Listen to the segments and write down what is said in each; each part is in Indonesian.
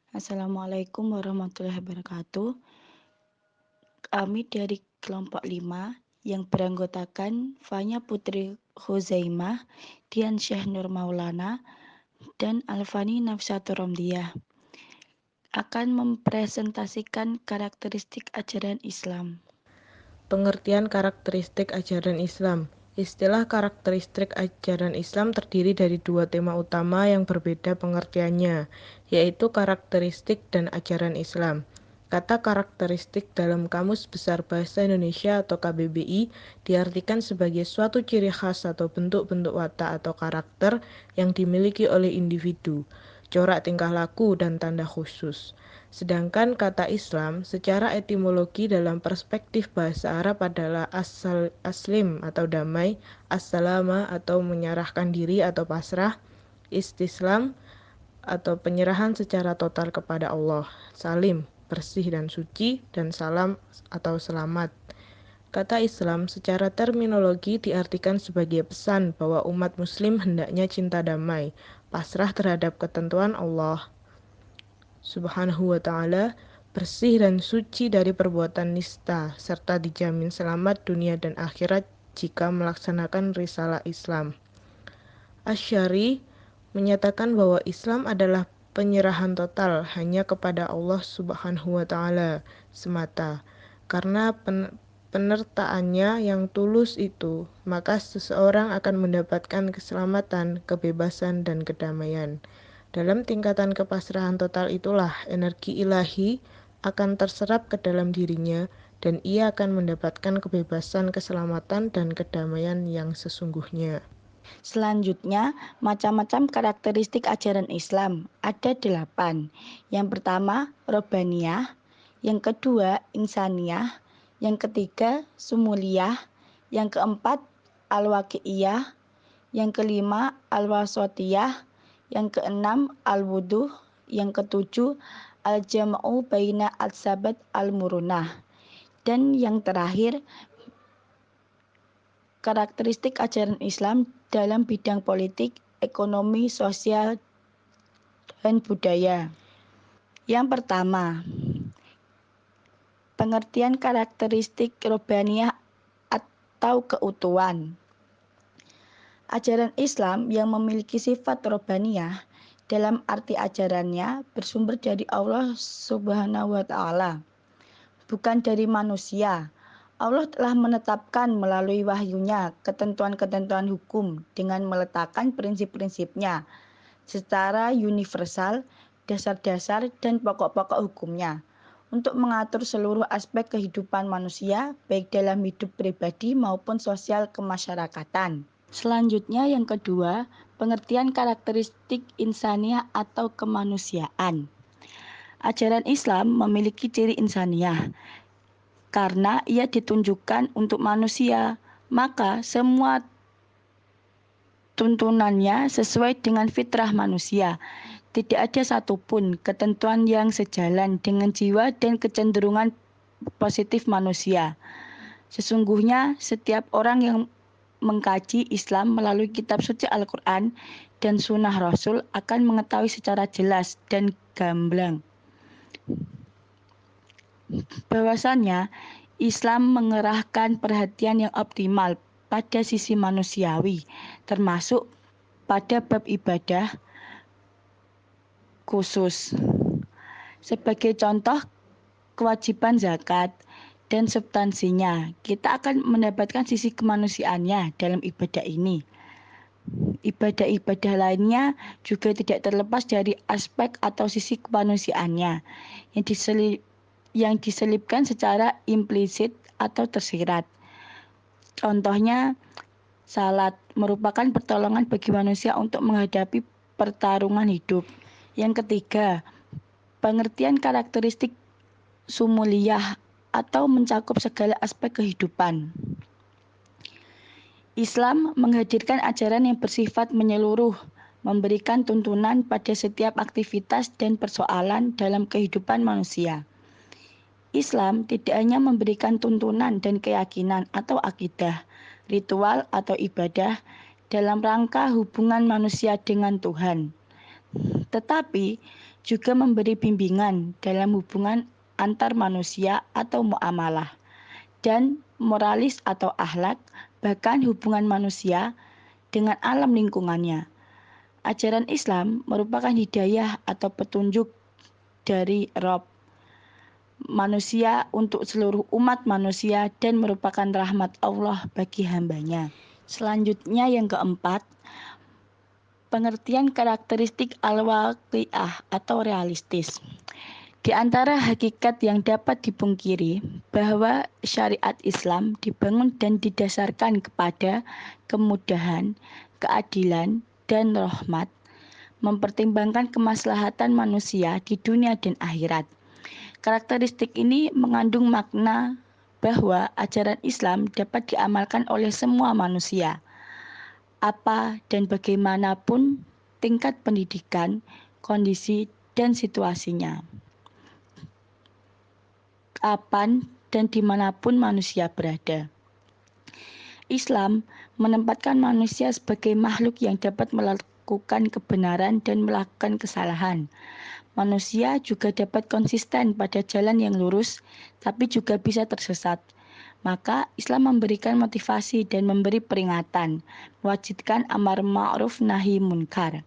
Assalamualaikum warahmatullahi wabarakatuh. Kami dari kelompok 5 yang beranggotakan Fanya Putri Huzaimah, Dian Syah Nur Maulana, dan Alfani Nafsatur Romdiyah akan mempresentasikan karakteristik ajaran Islam. Pengertian karakteristik ajaran Islam. Istilah karakteristik ajaran Islam terdiri dari dua tema utama yang berbeda pengertiannya, yaitu karakteristik dan ajaran Islam. Kata karakteristik dalam Kamus Besar Bahasa Indonesia atau KBBI diartikan sebagai suatu ciri khas atau bentuk-bentuk watak atau karakter yang dimiliki oleh individu, corak tingkah laku dan tanda khusus. Sedangkan kata Islam secara etimologi dalam perspektif bahasa Arab adalah aslim atau damai, as-salama atau menyerahkan diri atau pasrah, istislam atau penyerahan secara total kepada Allah, salim, bersih dan suci, dan salam atau selamat. Kata Islam secara terminologi diartikan sebagai pesan bahwa umat muslim hendaknya cinta damai, pasrah terhadap ketentuan Allah Subhanahu wa ta'ala, bersih dan suci dari perbuatan nista, serta dijamin selamat dunia dan akhirat jika melaksanakan risalah Islam. Asy-Syari menyatakan bahwa Islam adalah penyerahan total hanya kepada Allah Subhanahu wa ta'ala semata. Karena penyertaannya yang tulus itu, maka seseorang akan mendapatkan keselamatan, kebebasan, dan kedamaian. Dalam tingkatan kepasrahan total itulah energi ilahi akan terserap ke dalam dirinya dan ia akan mendapatkan kebebasan, keselamatan, dan kedamaian yang sesungguhnya. Selanjutnya, macam-macam karakteristik ajaran Islam. Ada 8. Yang pertama, Robbaniyah. Yang kedua, Insaniyah. Yang ketiga, Sumuliyah. Yang keempat, Al-Waqi'iyah. Yang kelima, Al-Wasatiyah. Yang keenam, Al-Wuduh. Yang ketujuh, Al-Jam'u Baina Al-Sabat Al-Murunah. Dan yang terakhir, karakteristik ajaran Islam dalam bidang politik, ekonomi, sosial, dan budaya. Yang pertama, pengertian karakteristik Robbaniyah atau keutuhan. Ajaran Islam yang memiliki sifat Robbaniyah dalam arti ajarannya bersumber dari Allah Subhanahu wa ta'ala, bukan dari manusia. Allah telah menetapkan melalui wahyunya ketentuan-ketentuan hukum dengan meletakkan prinsip-prinsipnya secara universal, dasar-dasar dan pokok-pokok hukumnya untuk mengatur seluruh aspek kehidupan manusia baik dalam hidup pribadi maupun sosial kemasyarakatan. Selanjutnya yang kedua, pengertian karakteristik insaniah atau kemanusiaan. Ajaran Islam memiliki ciri insaniah karena ia ditunjukkan untuk manusia, maka semua tuntunannya sesuai dengan fitrah manusia. Tidak ada satupun ketentuan yang sejalan dengan jiwa dan kecenderungan positif manusia. Sesungguhnya setiap orang yang mengkaji Islam melalui kitab suci Al-Quran dan sunnah Rasul akan mengetahui secara jelas dan gamblang bahwasannya Islam mengerahkan perhatian yang optimal pada sisi manusiawi, termasuk pada bab ibadah khusus. Sebagai contoh, kewajiban zakat dan substansinya, kita akan mendapatkan sisi kemanusiaannya dalam ibadah ini. Ibadah-ibadah lainnya juga tidak terlepas dari aspek atau sisi kemanusiaannya yang diselipkan secara implisit atau tersirat. Contohnya, salat merupakan pertolongan bagi manusia untuk menghadapi pertarungan hidup. Yang ketiga, pengertian karakteristik sumuliyah atau mencakup segala aspek kehidupan. Islam menghadirkan ajaran yang bersifat menyeluruh, memberikan tuntunan pada setiap aktivitas dan persoalan dalam kehidupan manusia. Islam tidak hanya memberikan tuntunan dan keyakinan atau akidah, ritual atau ibadah dalam rangka hubungan manusia dengan Tuhan, tetapi juga memberi bimbingan dalam hubungan antar manusia atau muamalah, dan moralis atau akhlak, bahkan hubungan manusia dengan alam lingkungannya. Ajaran Islam merupakan hidayah atau petunjuk dari Rabb manusia untuk seluruh umat manusia dan merupakan rahmat Allah bagi hambanya. Selanjutnya yang keempat, pengertian karakteristik al-waqi'ah atau realistis. Di antara hakikat yang dapat dipungkiri bahwa syariat Islam dibangun dan didasarkan kepada kemudahan, keadilan, dan rahmat, mempertimbangkan kemaslahatan manusia di dunia dan akhirat. Karakteristik ini mengandung makna bahwa ajaran Islam dapat diamalkan oleh semua manusia, apa dan bagaimanapun tingkat pendidikan, kondisi, dan situasinya, kapan dan dimanapun manusia berada. Islam menempatkan manusia sebagai makhluk yang dapat melakukan kebenaran dan melakukan kesalahan. Manusia juga dapat konsisten pada jalan yang lurus, tapi juga bisa tersesat. Maka Islam memberikan motivasi dan memberi peringatan, mewajibkan amar ma'ruf nahi munkar,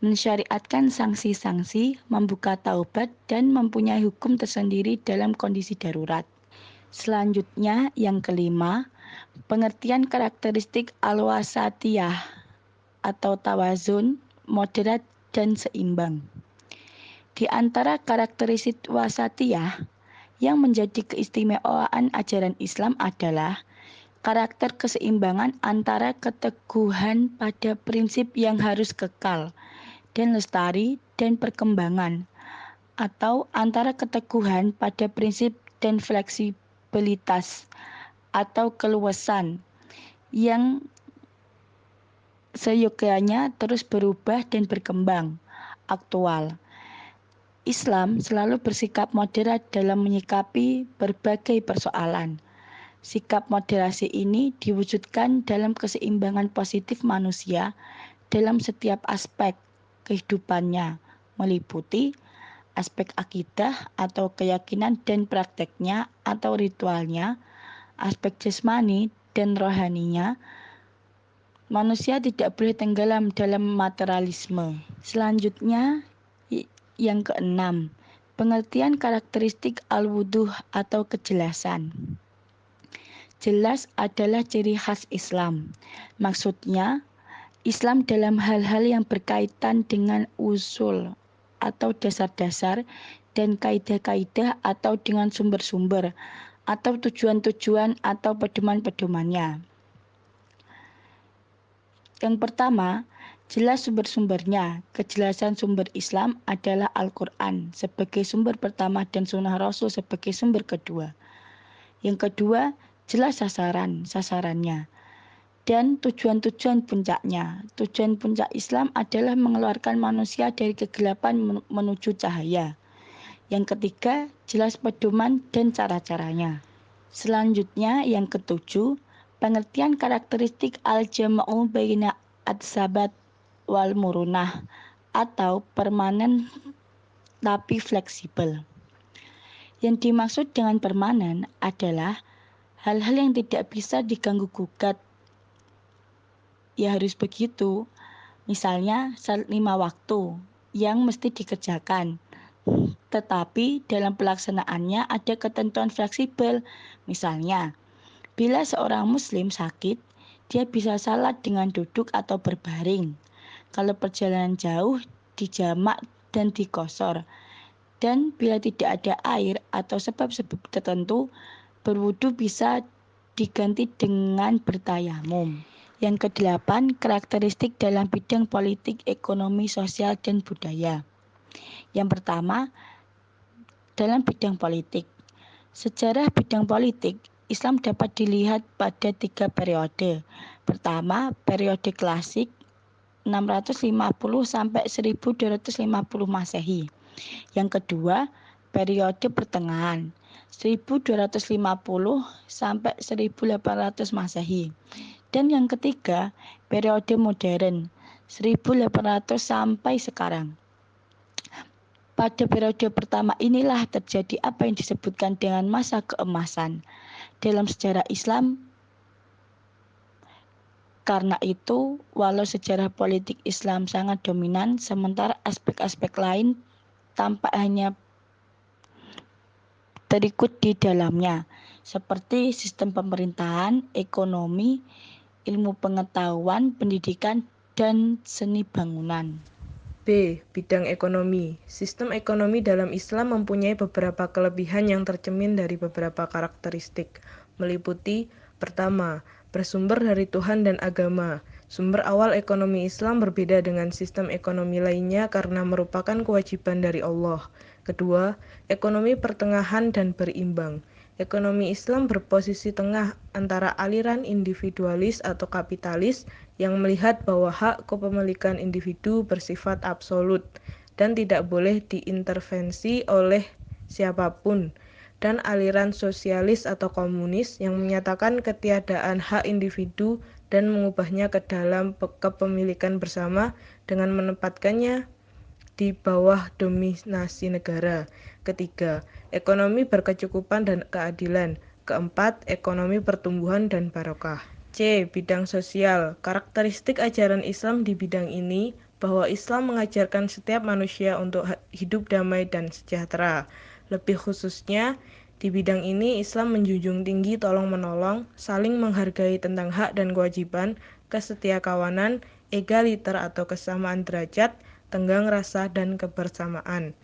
mensyariatkan sanksi-sanksi, membuka taubat, dan mempunyai hukum tersendiri dalam kondisi darurat. Selanjutnya, yang kelima, pengertian karakteristik al-wasatiyah atau tawazun, moderat, dan seimbang. Di antara karakteristik wasatiyah yang menjadi keistimewaan ajaran Islam adalah karakter keseimbangan antara keteguhan pada prinsip yang harus kekal dan lestari dan perkembangan, atau antara keteguhan pada prinsip dan fleksibilitas atau keluasan yang seyogyanya terus berubah dan berkembang aktual. Islam selalu bersikap moderat dalam menyikapi berbagai persoalan. Sikap moderasi ini diwujudkan dalam keseimbangan positif manusia dalam setiap aspek kehidupannya, meliputi aspek akidah atau keyakinan dan prakteknya atau ritualnya, aspek jasmani dan rohaninya. Manusia tidak boleh tenggelam dalam materialisme. Selanjutnya, yang keenam, pengertian karakteristik al-wuduh atau kejelasan. Jelas adalah ciri khas Islam. Maksudnya, Islam dalam hal-hal yang berkaitan dengan usul atau dasar-dasar dan kaidah-kaidah atau dengan sumber-sumber atau tujuan-tujuan atau pedoman-pedomannya. Yang pertama, jelas sumber-sumbernya. Kejelasan sumber Islam adalah Al-Quran sebagai sumber pertama dan sunnah Rasul sebagai sumber kedua. Yang kedua, jelas sasarannya dan tujuan-tujuan puncaknya. Tujuan puncak Islam adalah mengeluarkan manusia dari kegelapan menuju cahaya. Yang ketiga, jelas pedoman dan cara-caranya. Selanjutnya, yang ketujuh, pengertian karakteristik al-jama'u baina ad-sabat wal murunah atau permanen tapi fleksibel. Yang dimaksud dengan permanen adalah hal-hal yang tidak bisa diganggu-gugat. Ya harus begitu. Misalnya salat 5 waktu yang mesti dikerjakan. Tetapi dalam pelaksanaannya ada ketentuan fleksibel. Misalnya, bila seorang muslim sakit, dia bisa salat dengan duduk atau berbaring. Kalau perjalanan jauh, dijamak dan dikosor. Dan bila tidak ada air atau sebab-sebab tertentu, berwudu bisa diganti dengan bertayamum. Yang kedelapan, karakteristik dalam bidang politik, ekonomi, sosial, dan budaya. Yang pertama, dalam bidang politik. Sejarah bidang politik, Islam dapat dilihat pada 3 periode. Pertama, periode klasik 650 sampai 1250 Masehi. Yang kedua, periode pertengahan 1250 sampai 1800 Masehi. Dan yang ketiga, periode modern 1800 sampai sekarang. Pada periode pertama inilah terjadi apa yang disebutkan dengan masa keemasan dalam sejarah Islam. Karena itu, walau sejarah politik Islam sangat dominan, sementara aspek-aspek lain tampak hanya terikut di dalamnya, seperti sistem pemerintahan, ekonomi, ilmu pengetahuan, pendidikan, dan seni bangunan. B. Bidang ekonomi. Sistem ekonomi dalam Islam mempunyai beberapa kelebihan yang tercermin dari beberapa karakteristik, meliputi: pertama, bersumber dari Tuhan dan agama. Sumber awal ekonomi Islam berbeda dengan sistem ekonomi lainnya karena merupakan kewajiban dari Allah. Kedua, ekonomi pertengahan dan berimbang. Ekonomi Islam berposisi tengah antara aliran individualis atau kapitalis yang melihat bahwa hak kepemilikan individu bersifat absolut dan tidak boleh diintervensi oleh siapapun, dan aliran sosialis atau komunis yang menyatakan ketiadaan hak individu dan mengubahnya ke dalam kepemilikan bersama dengan menempatkannya di bawah dominasi negara. Ketiga, ekonomi berkecukupan dan keadilan. Keempat, ekonomi pertumbuhan dan barokah. C. Bidang sosial. Karakteristik ajaran Islam di bidang ini bahwa Islam mengajarkan setiap manusia untuk hidup damai dan sejahtera. Lebih khususnya, di bidang ini Islam menjunjung tinggi tolong-menolong, saling menghargai tentang hak dan kewajiban, kesetiakawanan, egaliter atau kesamaan derajat, tenggang rasa, dan kebersamaan.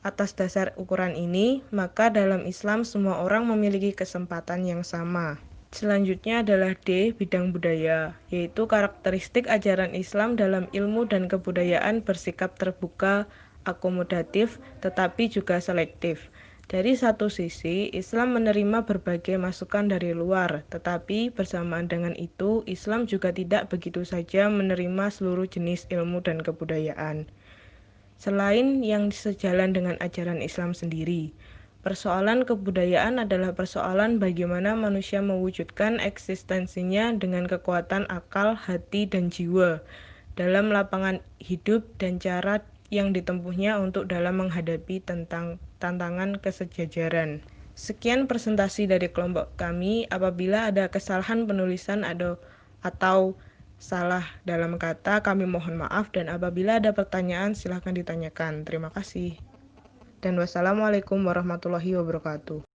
Atas dasar ukuran ini, maka dalam Islam semua orang memiliki kesempatan yang sama. Selanjutnya adalah D. Bidang budaya, yaitu karakteristik ajaran Islam dalam ilmu dan kebudayaan bersikap terbuka, akomodatif, tetapi juga selektif. Dari satu sisi, Islam menerima berbagai masukan dari luar, tetapi bersamaan dengan itu, Islam juga tidak begitu saja menerima seluruh jenis ilmu dan kebudayaan selain yang sejalan dengan ajaran Islam sendiri. Persoalan kebudayaan adalah persoalan bagaimana manusia mewujudkan eksistensinya dengan kekuatan akal, hati, dan jiwa dalam lapangan hidup dan cara yang ditempuhnya untuk dalam menghadapi tantangan kesejajaran. Sekian presentasi dari kelompok kami. Apabila ada kesalahan penulisan atau salah dalam kata, kami mohon maaf, dan apabila ada pertanyaan silakan ditanyakan. Terima kasih. Dan wassalamualaikum warahmatullahi wabarakatuh.